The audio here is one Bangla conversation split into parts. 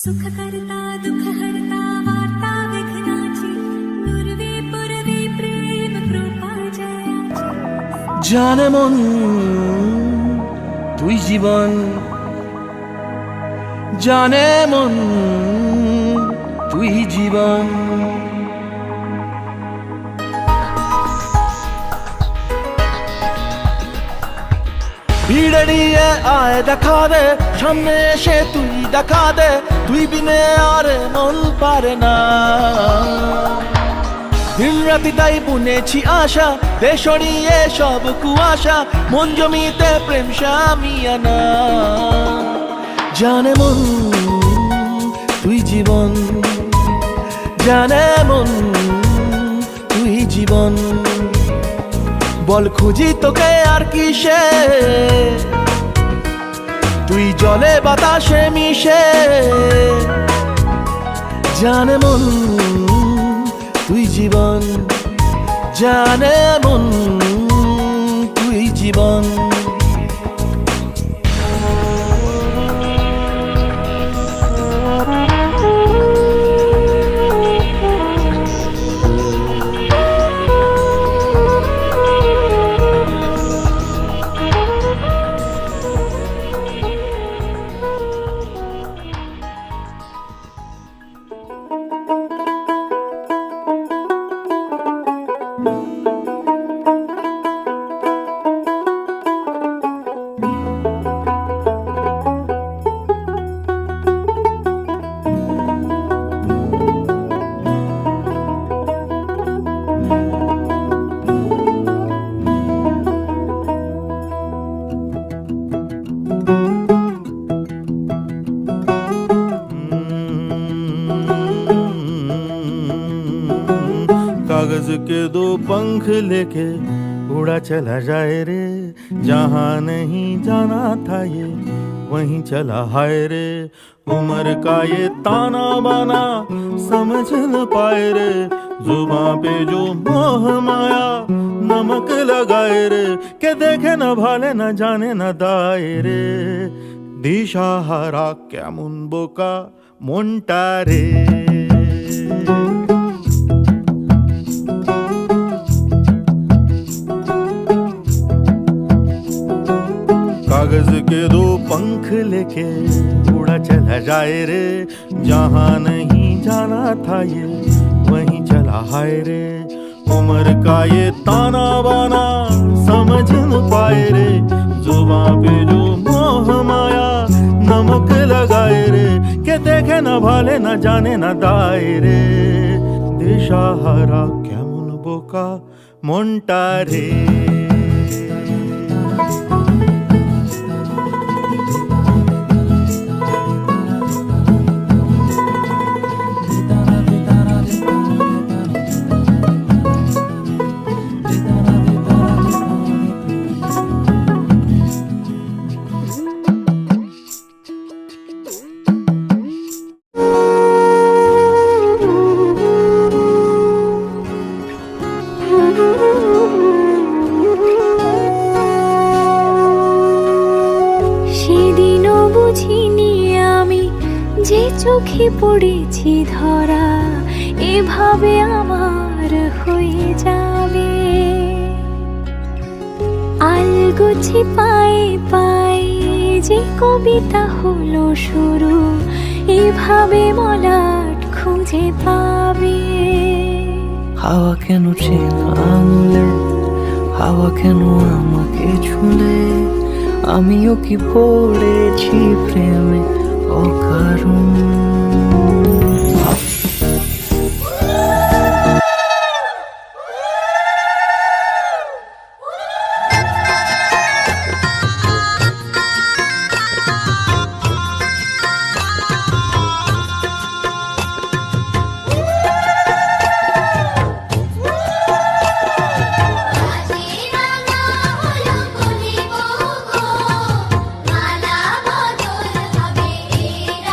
सुख करता दुख हरता वार्ता विघ्नाची नुरवी पुरवी प्रेम कृपा जयाची জানে মন তুই জীবন জানে মন তুই জীবন ভিড় এড়িয়ে আয় দেখা দে সামনে এসে তুই দেখা দে তুই বিনে আর মন পারে না দিন রাতি তাই বুনেছি আশা দেশড়িয়ে সব কুয়াশা মন জমিতে প্রেম শামিয়ানা জানে মন তুই জীবন জানে মন তুই জীবন বল খুঁজি তোকে আর কিসে তুই জলে বাতাসে মিশে জানে মন তুই জীবন জানে মন তুই জীবন कागज के दो पंख लेके उड़ा चला जाए रे जहाँ नहीं जाना था ये वहीं चला हाय रे उम्र का ये ताना बाना समझ न पाए रे जुबां पे जो मोह माया नमक लगाए रे के देखे न भाले न जाने न दाए रे दिशाहारा केमन बोका मोंटा रे कागज के दो पंख लेके उड़ा चला जाए रे जहाँ नहीं जाना था ये वहीं चला हाय रे उम्र का ये ताना बाना समझ न पाए रे जुबां पे जो मोह माया नमक लगाए रे के देखे न भाले न जाने न दाए रे दिशाहारा केमन बोका मोंटा रे সেদিনও বুঝিনি আমি যে চোখে পড়েছি ধরা এভাবে আমার হয়ে যাবে আলগোছি পায়ে পায়ে যে কবিতা হলো শুরু এভাবে মলাট খুঁজে পাবে হাওয়া কেন চেনা আঙুলে হাওয়া কেন আমাকে ছুলে আমিও কি পড়েছি প্রেমে অকারণ মালা বদল হবে এরা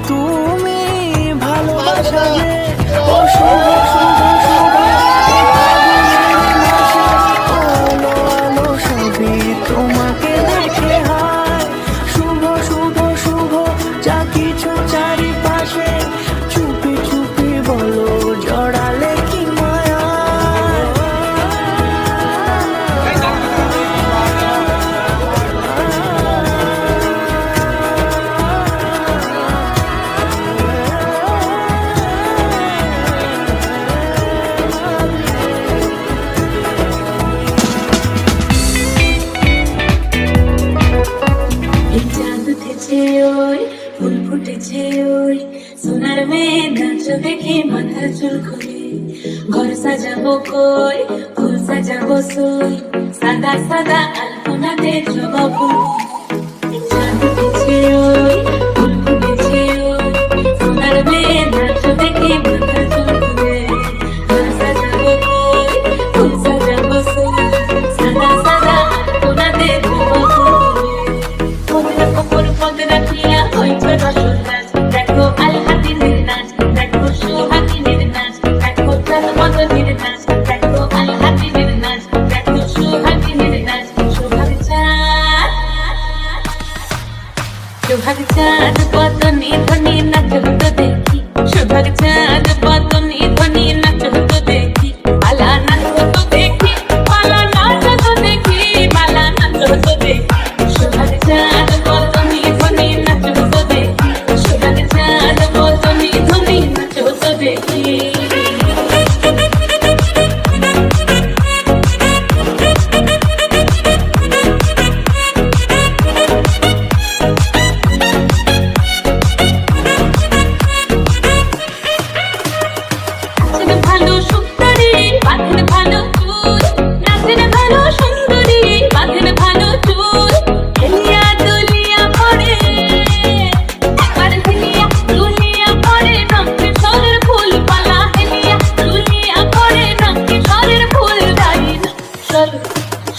তুমি ভালোবাসা যে অশুভ শুভ শুভ এই ফাগুনের মাসে আলো আলো সবই তোমাকে দেখে হয় শুভ শুভ শুভ যা কিছু চারিপাশে চুপি চুপি বলো জড়ালে কি মায়া এই চাঁদ উঠেছে ওই ফুল ফুটেছে ওই সোনার মেয়ে নাচ দেখে মাথার চুল খুলে ঘর সাজাবো কই ফুল সাজাবো সই সাদা সাদা আলপনাতে জবা ফুল এই চাঁদ উঠেছে ওই ফুল ফুটেছে ওই সোনার মেয়ে নাচ দেখে মাথার চুল খুলে ঘর সাজাবো কই ফুল সাজাবো সই সাদা সাদা আলপনাতে জবা ফুল পদরা কপর পদরা টিয়া হইছে রসরাজ দেখো আলহাতিনের নাচ দেখো সোহাগিনের নাচ দেখো চাঁদ মদনের নাচ দেখো আলহাতিনের নাচ দেখো সোহাগিনের নাচ সোহাগ চাঁদ বদনি ধ্বনি নাচ হতো দেখি সোহাগ চাঁদ বদনি ধ্বনি নাচ হতো দেখি পালা নাচ হতো দেখি পালা নাচ হতো দেখি পালা নাচ হতো দেখি সোহাগ চাঁদ বদনি ধ্বনি নাচ হতো দেখি সোহাগ চাঁদ বদনি ধ্বনি নাচ হতো দেখি নাচেন ভালো সুন্দরী বাঁধেন ভালো চুল নাচেন ভালো সুন্দরী বাঁধেন ভালো চুল হেলিয়া দুলিয়া পড়ে একবার হেলিয়া দুলিয়া পড়ে রঙে সরের ফুল পালা হেলিয়া দুলিয়া পড়ে রঙে সরের ফুল দাঁড়ি সরু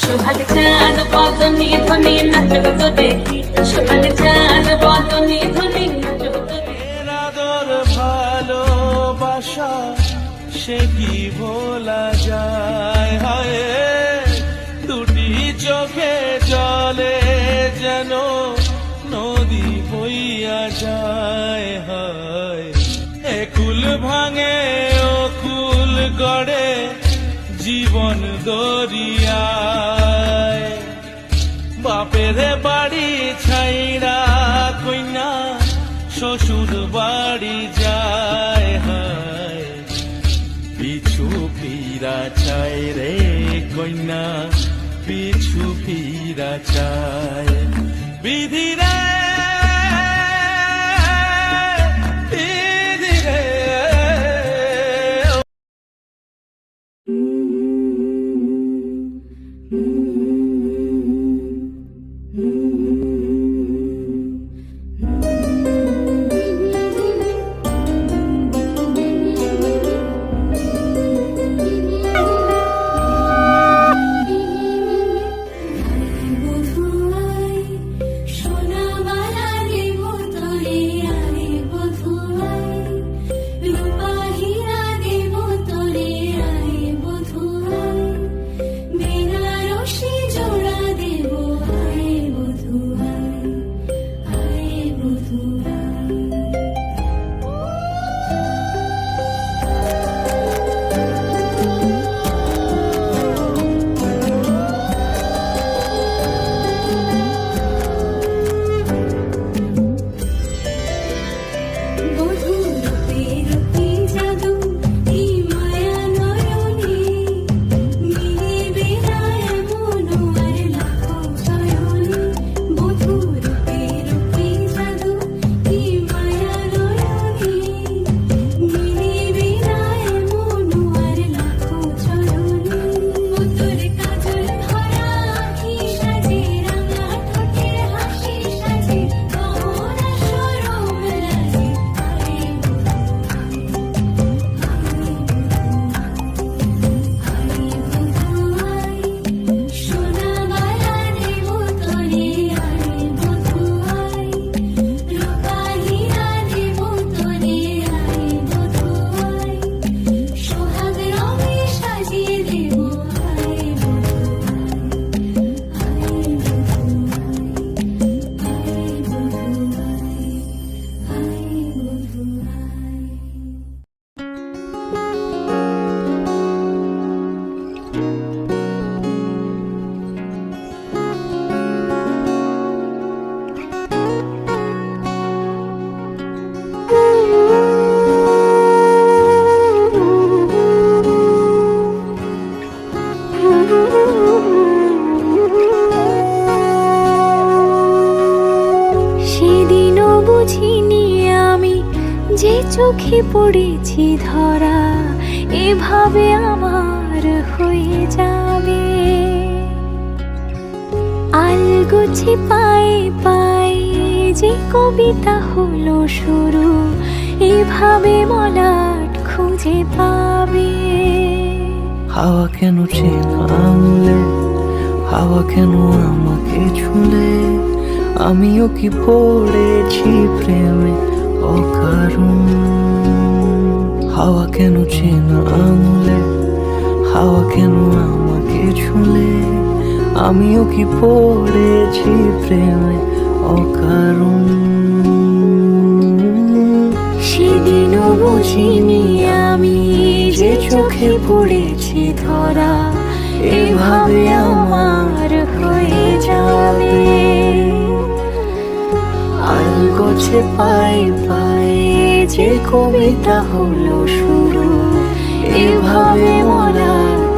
সোহাগ চাঁদ বদনি ধ্বনি নাচ হতো দেখি সোহাগ চাঁদ বদনি ধ্বনি নাচ হতো দেখি আদর ভালোবাসা সে কি ভোলা যায় হায় দুটি চোখে জলে যেন নদী বইয়া যায় হায় একুল ভাঙে ও কুল গড়ে জীবন দরিয়ায় বাপের বাড়ি ছাইরা কইনা শ্বশুর বাড়ি যায় হায় পিছু ফিরা চায় রে কইনা পিছু ফিরা চায় বিধি রে বিধি রে বধুয়াই সোনা বালা দেব তোরে আরে বধুয়াই রূপা হীরা দেব তোরে আরে বধুয়াই বেনারসি জোড়া দেব আরে বধুয়াই আরে বধুয়াই বধূরূপের রূপে জাদু এই মায়া নয়নে মিলিবে না এমন আর লাখো চয়নে বধূরূপের রূপে জাদু এই মায়া নয়নে মিলিবে না এমন আর লাখো চয়নে তোর কাজল ভরা আঁখি সাজে রাঙা ঠোঁটের হাসি সাজে গহনা সরম লাগে আরে চোখে পড়েছি ধরা এভাবে আমার হয়ে যাবে। আলগোছে পায়ে পায়ে যে কবিতা হলো শুরু, এভাবে মলাট খুঁজে পাবে। হাওয়া কেন চেনা আঙুলে, হাওয়া কেন আমাকে ছুলে, আমিও কি পড়েছি প্রেমে অকারণ। হাওয়া কেন চেনা আঙুলে, হাওয়া কেন আমাকে ছুলে, আমিও কি পড়েছি প্রেমে অকারণ। সেদিনও বুঝিনি আমি যে চোখে পড়েছি ধরা এভাবে আমার হয়ে যাবে। আলগোছে পায়ে পায়ে যে কবিতা হলো শুরু, এভাবে মোরা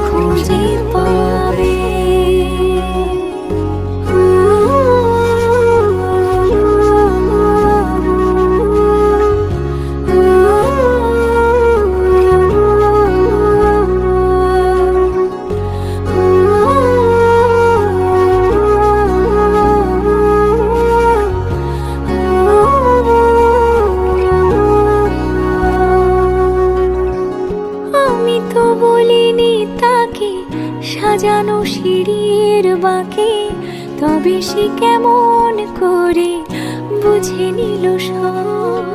খুঁজে পাবে। আমি তো বলিনি তাকে সাজানো সিঁড়ির বাঁকে, তবে সে কেমন করে বুঝে নিল সব।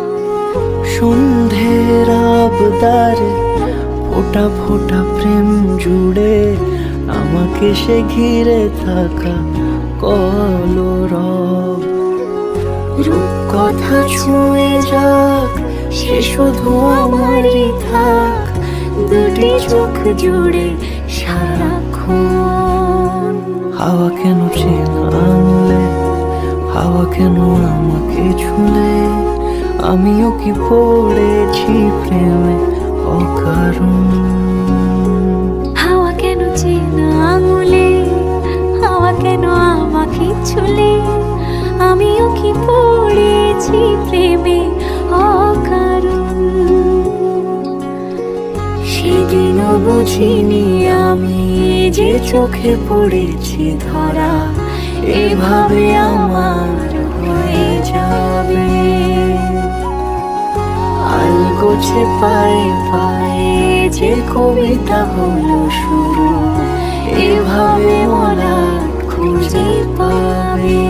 সন্ধ্যের আবদারে ফোটা ফোটা প্রেম জুড়ে, আমাকে সে ঘিরে থাকা কলরব। রূপকথা ছুঁয়ে যাক, সে শুধু আমারই থাক, দুটি চোখ জুড়ে সারাক্ষণ। হাওয়া কেন চেনা আঙুলে, হাওয়া কেন আমাকে ছুলে, আমিও কি পড়েছি প্রেমে অকারণ। হাওয়া কেন চেনা আঙুলে, হাওয়া কেন আমাকে ছুলে, আমিও কি পড়েছি প্রেমে অকারণ। সেদিনও বুঝিনি আমি যে চোখে পড়েছি ধরা এভাবে আমার হয়ে যাবে। আলগোছে পায়ে পায়ে যে কবিতা হলো শুরু, এভাবে মোরা খুঁজে পাবে।